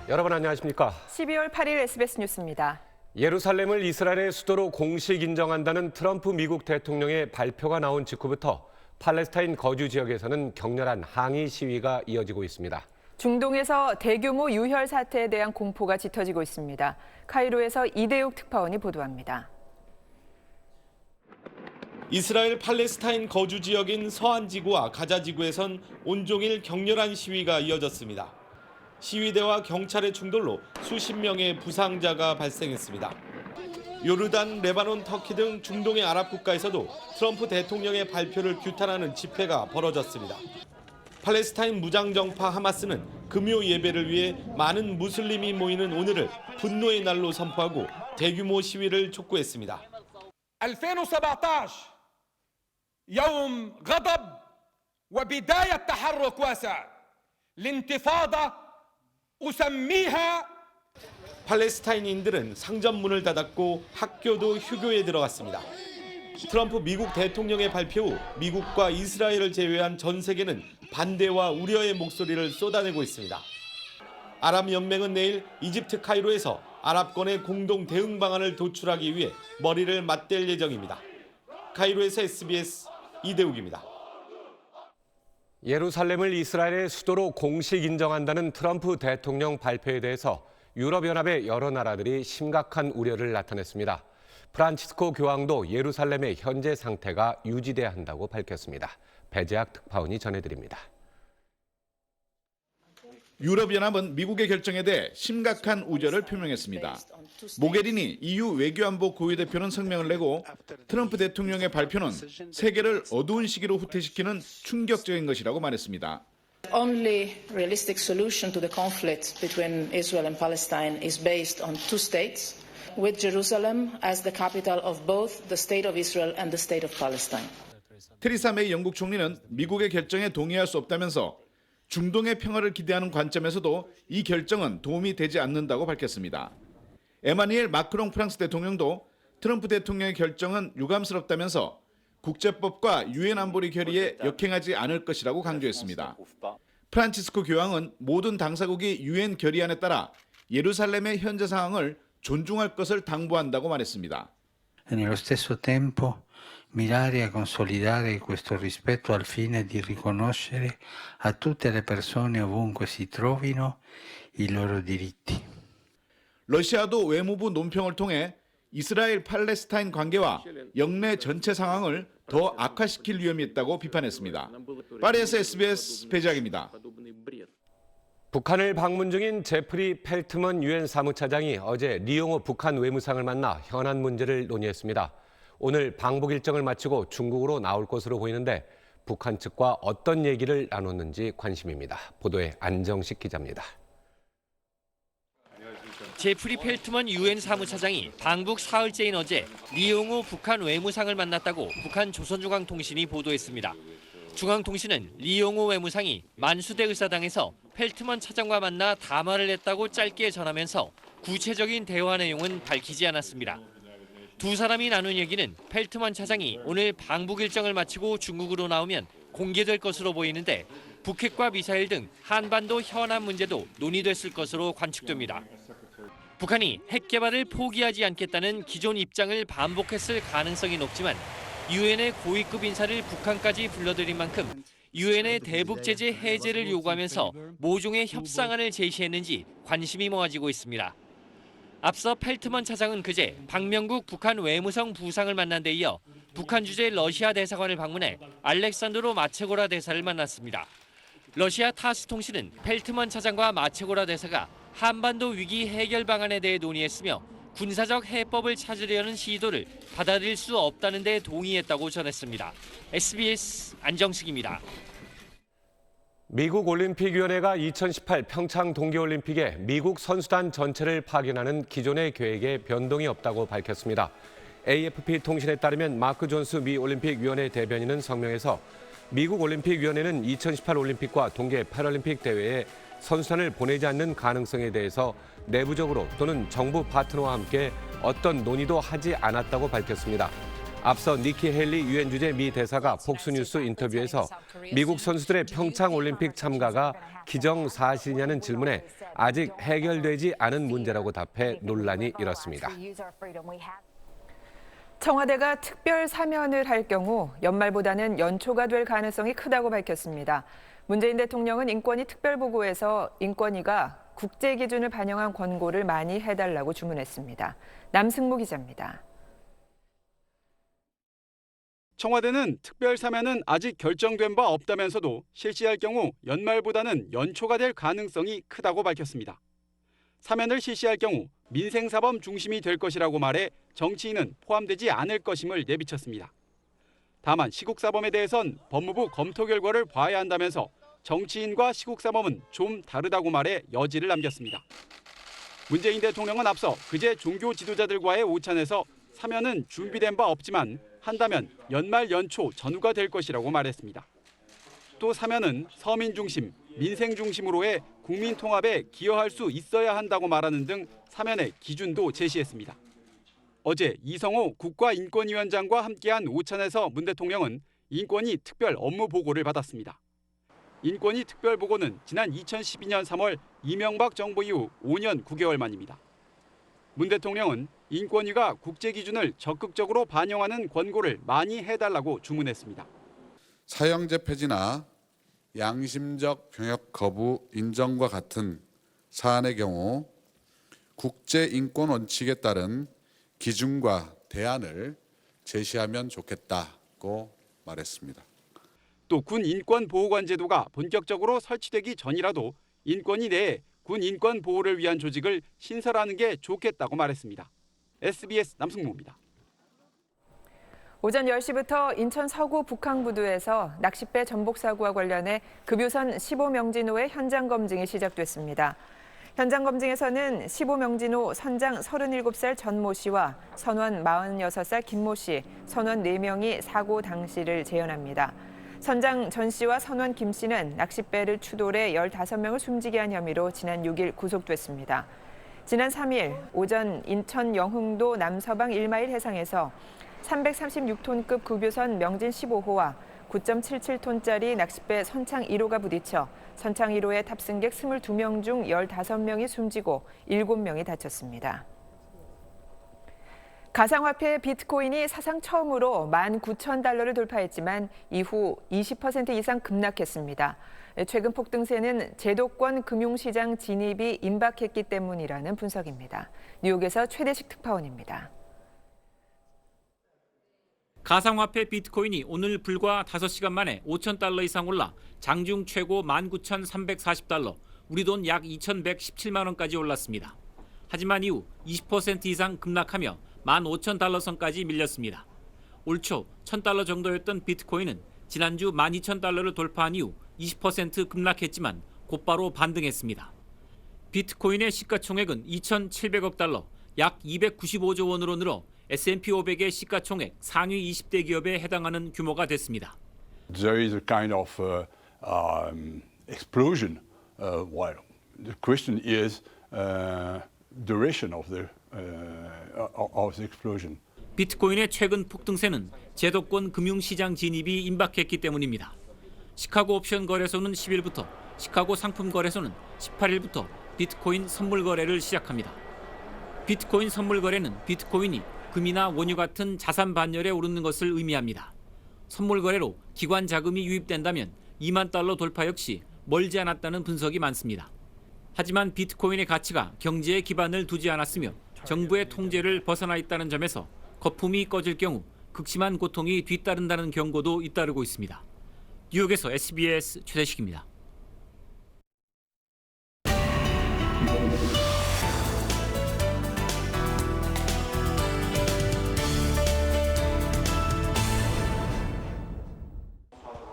여러분 안녕하십니까? 12월 8일 SBS 뉴스입니다. 예루살렘을 이스라엘의 수도로 공식 인정한다는 트럼프 미국 대통령의 발표가 나온 직후부터 팔레스타인 거주 지역에서는 격렬한 항의 시위가 이어지고 있습니다. 중동에서 대규모 유혈 사태에 대한 공포가 짙어지고 있습니다. 카이로에서 이대욱 특파원이 보도합니다. 이스라엘 팔레스타인 거주 지역인 서안 지구와 가자 지구에선 온종일 격렬한 시위가 이어졌습니다. 시위대와 경찰의 충돌로 수십 명의 부상자가 발생했습니다. 요르단, 레바논, 터키 등 중동의 아랍 국가에서도 트럼프 대통령의 발표를 규탄하는 집회가 벌어졌습니다. 팔레스타인 무장정파 하마스는 금요 예배를 위해 많은 무슬림이 모이는 오늘을 분노의 날로 선포하고 대규모 시위를 촉구했습니다. 2017 يوم غضب وبداية تحرك واسع الانتفاضة أسميها. 팔레스타인인들은 상점문을 닫았고 학교도 휴교에 들어갔습니다. 트럼프 미국 대통령의 발표 후 미국과 이스라엘을 제외한 전 세계는 반대와 우려의 목소리를 쏟아내고 있습니다. 아랍연맹은 내일 이집트 카이로에서 아랍권의 공동 대응 방안을 도출하기 위해 머리를 맞댈 예정입니다. 카이로에서 SBS 이대욱입니다. 예루살렘을 이스라엘의 수도로 공식 인정한다는 트럼프 대통령 발표에 대해서 유럽연합의 여러 나라들이 심각한 우려를 나타냈습니다. 프란치스코 교황도 예루살렘의 현재 상태가 유지돼야 한다고 밝혔습니다. 배재학 특파원이 전해드립니다. 유럽연합은 미국의 결정에 대해 심각한 우려를 표명했습니다. 모게리니 EU 외교안보 고위대표는 성명을 내고 트럼프 대통령의 발표는 세계를 어두운 시기로 후퇴시키는 충격적인 것이라고 말했습니다. Only realistic solution to the conflict between Israel and Palestine is based on two states, with Jerusalem as the capital of both the state of Israel and the state of Palestine. 테리사 메이 영국 총리는 미국의 결정에 동의할 수 없다면서 중동의 평화를 기대하는 관점에서도 이 결정은 도움이 되지 않는다고 밝혔습니다. 에마니엘 마크롱 프랑스 대통령도 트럼프 대통령의 결정은 유감스럽다면서 국제법과 유엔 안보리 결의에 역행하지 않을 것이라고 강조했습니다. 프란치스코 교황은 모든 당사국이 유엔 결의안에 따라 예루살렘의 현재 상황을 존중할 것을 당부한다고 말했습니다. Nello stesso tempo mirare a consolidare questo rispetto al fine di riconoscere a tutte le persone ovunque si trovino i loro diritti. 러시아도 외무부 논평을 통해 이스라엘 팔레스타인 관계와 영내 전체 상황을 더 악화시킬 위험이 있다고 비판했습니다. 파리에서 SBS 배재학입니다. 북한을 방문 중인 제프리 펠트먼 유엔 사무차장이 어제 리용호 북한 외무상을 만나 현안 문제를 논의했습니다. 오늘 방북 일정을 마치고 중국으로 나올 것으로 보이는데 북한 측과 어떤 얘기를 나눴는지 관심입니다. 보도에 안정식 기자입니다. 제프리 펠트먼 유엔 사무차장이 방북 사흘째인 어제 리용호 북한 외무상을 만났다고 북한 조선중앙통신이 보도했습니다. 중앙통신은 리용호 외무상이 만수대 의사당에서 펠트먼 차장과 만나 담화를 했다고 짧게 전하면서 구체적인 대화 내용은 밝히지 않았습니다. 두 사람이 나눈 얘기는 펠트먼 차장이 오늘 방북 일정을 마치고 중국으로 나오면 공개될 것으로 보이는데 북핵과 미사일 등 한반도 현안 문제도 논의됐을 것으로 관측됩니다. 북한이 핵 개발을 포기하지 않겠다는 기존 입장을 반복했을 가능성이 높지만 유엔의 고위급 인사를 북한까지 불러들인 만큼 유엔의 대북 제재 해제를 요구하면서 모종의 협상안을 제시했는지 관심이 모아지고 있습니다. 앞서 펠트먼 차장은 그제 박명국 북한 외무성 부상을 만난 데 이어 북한 주재 러시아 대사관을 방문해 알렉산드로 마체고라 대사를 만났습니다. 러시아 타스 통신은 펠트먼 차장과 마체고라 대사가 한반도 위기 해결 방안에 대해 논의했으며 군사적 해법을 찾으려는 시도를 받아들일 수 없다는 데 동의했다고 전했습니다. SBS 안정식입니다. 미국 올림픽위원회가 2018 평창 동계올림픽에 미국 선수단 전체를 파견하는 기존의 계획에 변동이 없다고 밝혔습니다. AFP 통신에 따르면 마크 존스 미 올림픽위원회 대변인은 성명에서 미국 올림픽위원회는 2018 올림픽과 동계 패럴림픽 대회에 선수단을 보내지 않는 가능성에 대해서 내부적으로 또는 정부 파트너와 함께 어떤 논의도 하지 않았다고 밝혔습니다. 앞서 니키 헬리 유엔 주재 미 대사가 폭스뉴스 인터뷰에서 미국 선수들의 평창 올림픽 참가가 기정사실이냐는 질문에 아직 해결되지 않은 문제라고 답해 논란이 일었습니다. 청와대가 특별 사면을 할 경우 연말보다는 연초가 될 가능성이 크다고 밝혔습니다. 문재인 대통령은 인권위 특별보고에서 인권위가 국제 기준을 반영한 권고를 많이 해달라고 주문했습니다. 남승무 기자입니다. 청와대는 특별 사면은 아직 결정된 바 없다면서도 실시할 경우 연말보다는 연초가 될 가능성이 크다고 밝혔습니다. 사면을 실시할 경우 민생사범 중심이 될 것이라고 말해 정치인은 포함되지 않을 것임을 내비쳤습니다. 다만 시국사범에 대해선 법무부 검토 결과를 봐야 한다면서 정치인과 시국사범은 좀 다르다고 말해 여지를 남겼습니다. 문재인 대통령은 앞서 그제 종교 지도자들과의 오찬에서 사면은 준비된 바 없지만 한다면 연말 연초 전후가 될 것이라고 말했습니다. 또 사면은 서민 중심, 민생 중심으로의 국민 통합에 기여할 수 있어야 한다고 말하는 등 사면의 기준도 제시했습니다. 어제 이성호 국가인권위원장과 함께한 오찬에서 문 대통령은 인권위 특별 업무 보고를 받았습니다. 인권위 특별 보고는 지난 2012년 3월 이명박 정부 이후 5년 9개월 만입니다. 문 대통령은 인권위가 국제 기준을 적극적으로 반영하는 권고를 많이 해달라고 주문했습니다. 사형제 폐지나 양심적 병역 거부 인정과 같은 사안의 경우 국제 인권 원칙에 따른 기준과 대안을 제시하면 좋겠다고 말했습니다. 또 군 인권 보호관 제도가 본격적으로 설치되기 전이라도 인권위 내에 군 인권 보호를 위한 조직을 신설하는 게 좋겠다고 말했습니다. SBS 남승무입니다. 오전 10시부터 인천 서구 북항부두에서 낚싯배 전복 사고와 관련해 급유선 15명진호의 현장 검증이 시작됐습니다. 현장 검증에서는 15명진호 선장 37살 전모 씨와 선원 46살 김모 씨, 선원 4명이 사고 당시를 재현합니다. 선장 전 씨와 선원 김 씨는 낚싯배를 추돌해 15명을 숨지게 한 혐의로 지난 6일 구속됐습니다. 지난 3일 오전 인천 영흥도 남서방 1마일 해상에서 336톤급 급유선 명진 15호와 9.77톤짜리 낚싯배 선창 1호가 부딪혀 선창 1호의 탑승객 22명 중 15명이 숨지고 7명이 다쳤습니다. 가상화폐 비트코인이 사상 처음으로 19,000달러를 돌파했지만 이후 20% 이상 급락했습니다. 최근 폭등세는 제도권 금융시장 진입이 임박했기 때문이라는 분석입니다. 뉴욕에서 최대식 특파원입니다. 가상화폐 비트코인이 오늘 불과 5시간 만에 5,000달러 이상 올라 장중 최고 19,340달러, 우리 돈 약 2,117만 원까지 올랐습니다. 하지만 이후 20% 이상 급락하며 15,000달러 선까지 밀렸습니다. 올 초 1,000달러 정도였던 비트코인은 지난주 12,000달러를 돌파한 이후 20% 급락했지만 곧바로 반등했습니다. 비트코인의 시가총액은 2,700억 달러, 약 295조 원으로 늘어 S&P 500의 시가총액 상위 20대 기업에 해당하는 규모가 됐습니다. There is a kind of explosion. Well, the question is duration of the explosion. 비트코인의 최근 폭등세는 제도권 금융시장 진입이 임박했기 때문입니다. 시카고 옵션 거래소는 10일부터, 시카고 상품 거래소는 18일부터 비트코인 선물 거래를 시작합니다. 비트코인 선물 거래는 비트코인이 금이나 원유 같은 자산 반열에 오르는 것을 의미합니다. 선물 거래로 기관 자금이 유입된다면 2만 달러 돌파 역시 멀지 않았다는 분석이 많습니다. 하지만 비트코인의 가치가 경제에 기반을 두지 않았으며 정부의 통제를 벗어나 있다는 점에서 거품이 꺼질 경우 극심한 고통이 뒤따른다는 경고도 잇따르고 있습니다. 뉴욕에서 SBS 최대식입니다.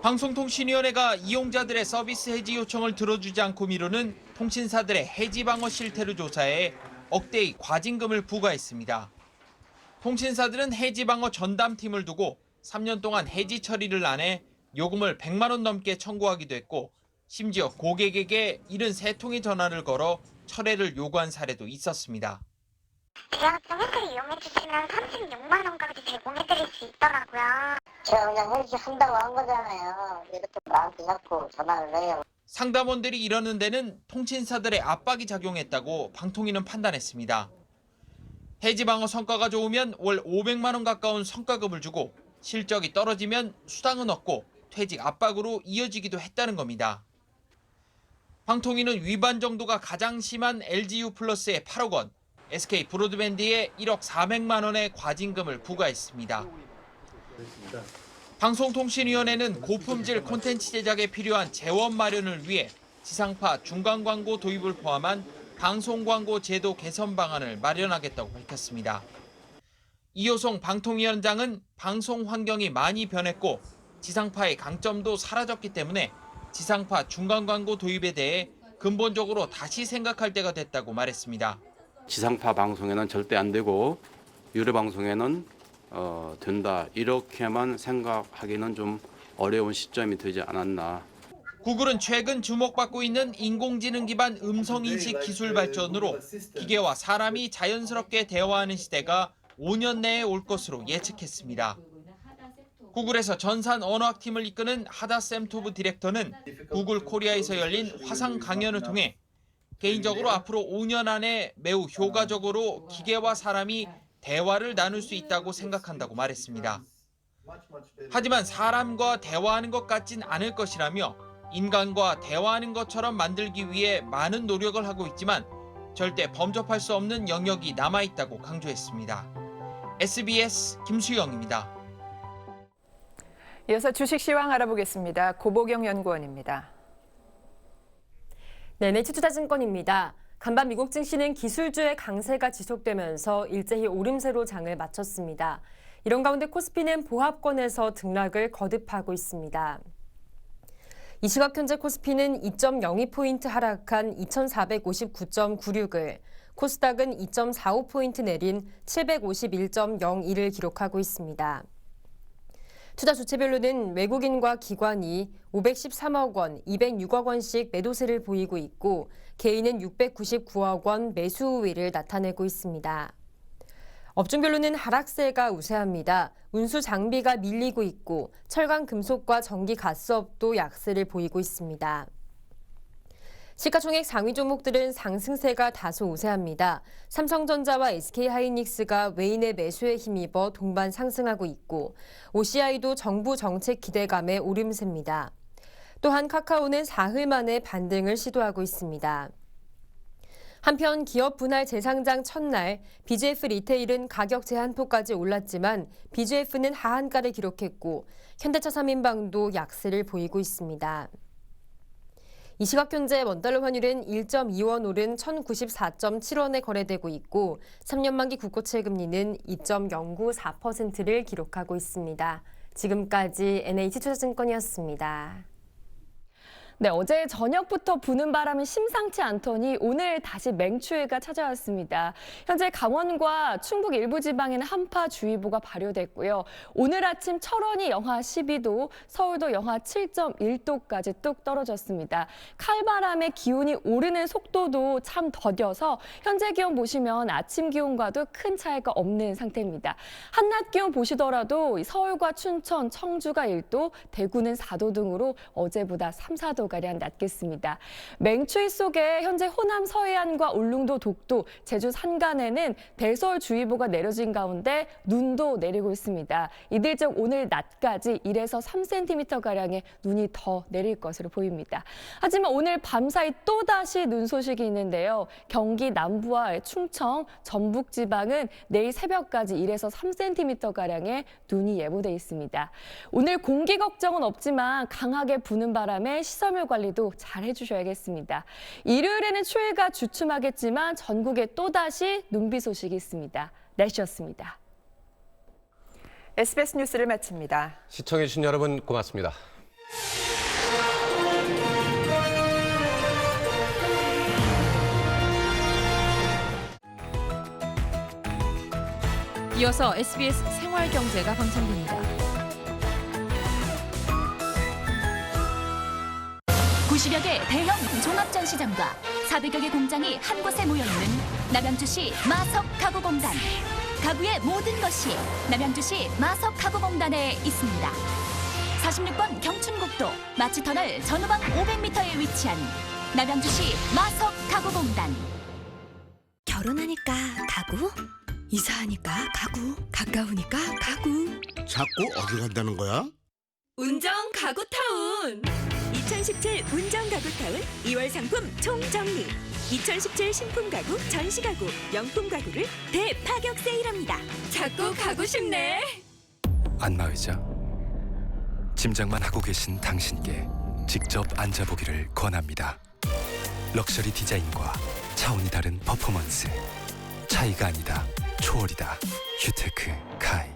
방송통신위원회가 이용자들의 서비스 해지 요청을 들어주지 않고 미루는 통신사들의 해지 방어 실태를 조사해 억대의 과징금을 부과했습니다. 통신사들은 해지 방어 전담팀을 두고 3년 동안 해지 처리를 안 해 요금을 100만 원 넘게 청구하기도 했고 심지어 고객에게 73통의 전화를 걸어 철회를 요구한 사례도 있었습니다. 계약금 혜택을 이용해주시면 36만 원까지 제공해드릴 수 있더라고요. 제가 그냥 해주신다고 한 거잖아요. 이렇게 나한테 자꾸 전화를 해요. 상담원들이 이러는 데는 통신사들의 압박이 작용했다고 방통위는 판단했습니다. 해지방어 성과가 좋으면 월 500만 원 가까운 성과급을 주고 실적이 떨어지면 수당은 없고 퇴직 압박으로 이어지기도 했다는 겁니다. 방통위는 위반 정도가 가장 심한 LGU 플러스에 8억 원, SK 브로드밴드에 1억 400만 원의 과징금을 부과했습니다. 방송통신위원회는 고품질 콘텐츠 제작에 필요한 재원 마련을 위해 지상파 중간 광고 도입을 포함한 방송광고 제도 개선 방안을 마련하겠다고 밝혔습니다. 이호송 방통위원장은 방송 환경이 많이 변했고 지상파의 강점도 사라졌기 때문에 지상파 중간 광고 도입에 대해 근본적으로 다시 생각할 때가 됐다고 말했습니다. 지상파 방송에는 절대 안 되고 유료 방송에는 된다. 이렇게만 생각하기는 좀 어려운 시점이 되지 않았나. 구글은 최근 주목받고 있는 인공지능 기반 음성인식 기술 발전으로 기계와 사람이 자연스럽게 대화하는 시대가 5년 내에 올 것으로 예측했습니다. 구글에서 전산 언어학팀을 이끄는 하다 샘토브 디렉터는 구글 코리아에서 열린 화상 강연을 통해 개인적으로 앞으로 5년 안에 매우 효과적으로 기계와 사람이 대화를 나눌 수 있다고 생각한다고 말했습니다. 하지만 사람과 대화하는 것 같진 않을 것이라며 인간과 대화하는 것처럼 만들기 위해 많은 노력을 하고 있지만 절대 범접할 수 없는 영역이 남아있다고 강조했습니다. SBS 김수영입니다. 이어서 주식 시황 알아보겠습니다. 고보경 연구원입니다. 네, NH투자증권입니다. 간밤 미국 증시는 기술주의 강세가 지속되면서 일제히 오름세로 장을 마쳤습니다. 이런 가운데 코스피는 보합권에서 등락을 거듭하고 있습니다. 이 시각 현재 코스피는 2.02포인트 하락한 2459.96을, 코스닥은 2.45포인트 내린 751.01을 기록하고 있습니다. 투자 주체별로는 외국인과 기관이 513억 원, 206억 원씩 매도세를 보이고 있고 개인은 699억 원 매수 우위를 나타내고 있습니다. 업종별로는 하락세가 우세합니다. 운수 장비가 밀리고 있고 철강 금속과 전기 가스업도 약세를 보이고 있습니다. 시가총액 상위 종목들은 상승세가 다소 우세합니다. 삼성전자와 SK하이닉스가 외인의 매수에 힘입어 동반 상승하고 있고 OCI도 정부 정책 기대감에 오름세입니다. 또한 카카오는 사흘 만에 반등을 시도하고 있습니다. 한편 기업 분할 재상장 첫날 BGF 리테일은 가격 제한폭까지 올랐지만 BGF는 하한가를 기록했고 현대차 3인방도 약세를 보이고 있습니다. 이 시각 현재 원달러 환율은 1.2원 오른 1,094.7원에 거래되고 있고 3년 만기 국고채 금리는 2.094%를 기록하고 있습니다. 지금까지 NH투자증권이었습니다. 네, 어제 저녁부터 부는 바람이 심상치 않더니 오늘 다시 맹추위가 찾아왔습니다. 현재 강원과 충북 일부 지방에는 한파주의보가 발효됐고요. 오늘 아침 철원이 영하 12도, 서울도 영하 7.1도까지 뚝 떨어졌습니다. 칼바람에 기온이 오르는 속도도 참 더뎌서 현재 기온 보시면 아침 기온과도 큰 차이가 없는 상태입니다. 한낮 기온 보시더라도 서울과 춘천, 청주가 1도, 대구는 4도 등으로 어제보다 3, 4도 가량 낮겠습니다. 맹추위 속에 현재 호남 서해안과 울릉도, 독도, 제주 산간에는 대설주의보가 내려진 가운데 눈도 내리고 있습니다. 이들 중 오늘 낮까지 1에서 3cm 가량의 눈이 더 내릴 것으로 보입니다. 하지만 오늘 밤사이 또다시 눈 소식이 있는데요. 경기 남부와 충청, 전북 지방은 내일 새벽까지 1에서 3cm 가량의 눈이 예보돼 있습니다. 오늘 공기 걱정은 없지만 강하게 부는 바람에 시설물 관리도 잘 해주셔야겠습니다. 일요일에는 추위가 주춤하겠지만 전국에 또다시 눈비 소식이 있습니다. 날씨였습니다. SBS 뉴스를 마칩니다. 시청해주신 여러분 고맙습니다. 이어서 SBS 생활경제가 방송됩니다. 90여 개 대형 종합전시장과 400여 개 공장이 한 곳에 모여있는 남양주시 마석가구공단. 가구의 모든 것이 남양주시 마석가구공단에 있습니다. 46번 경춘국도 마치터널 전후방 500m에 위치한 남양주시 마석가구공단. 결혼하니까 가구, 이사하니까 가구, 가까우니까 가구. 자꾸 어디 간다는 거야? 운정 가구타운. 2017 운정 가구타운 2월 상품 총정리. 2017 신품 가구, 전시 가구, 명품 가구를 대파격 세일합니다. 자꾸 가고 싶네. 안마의자. 짐작만 하고 계신 당신께 직접 앉아보기를 권합니다. 럭셔리 디자인과 차원이 다른 퍼포먼스. 차이가 아니다. 초월이다. 휴테크 카이.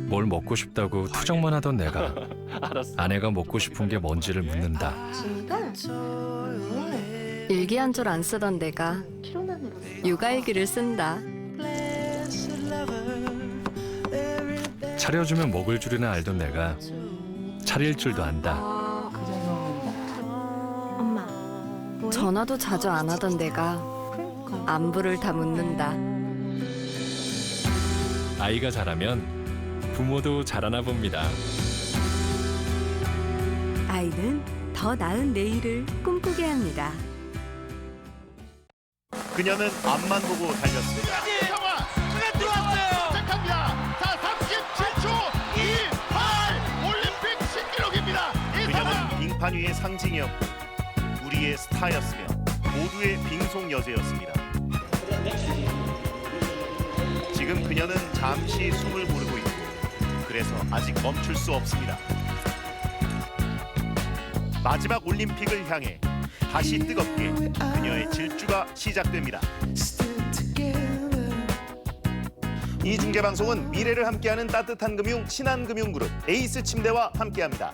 뭘 먹고 싶다고 투정만 하던 내가 아내가 먹고 싶은 게 뭔지를 묻는다. 일기 한 줄 안 쓰던 내가 육아일기를 쓴다. 차려주면 먹을 줄이나 알던 내가 차릴 줄도 안다. 전화도 자주 안 하던 내가 안부를 다 묻는다. 아이가 자라면 부모도 자라나 봅니다. 아이는 더 나은 내일을 꿈꾸게 합니다. 그녀는 앞만 보고 달렸습니다. 들어왔어요. 시작합니다. 자, 37초 28 올림픽 신기록입니다. 그녀는 빙판 위의 상징이었고 우리의 스타였으며 모두의 빙속 여제였습니다. 지금 그녀는 잠시 숨을 고르고 있고 그래서 아직 멈출 수 없습니다. 마지막 올림픽을 향해 다시 뜨겁게 그녀의 질주가 시작됩니다. 이 중계방송은 미래를 함께하는 따뜻한 금융 신한금융그룹 에이스침대와 함께합니다.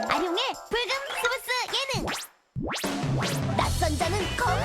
아룡의 불금 스포츠 예능. 낯선 자는 거울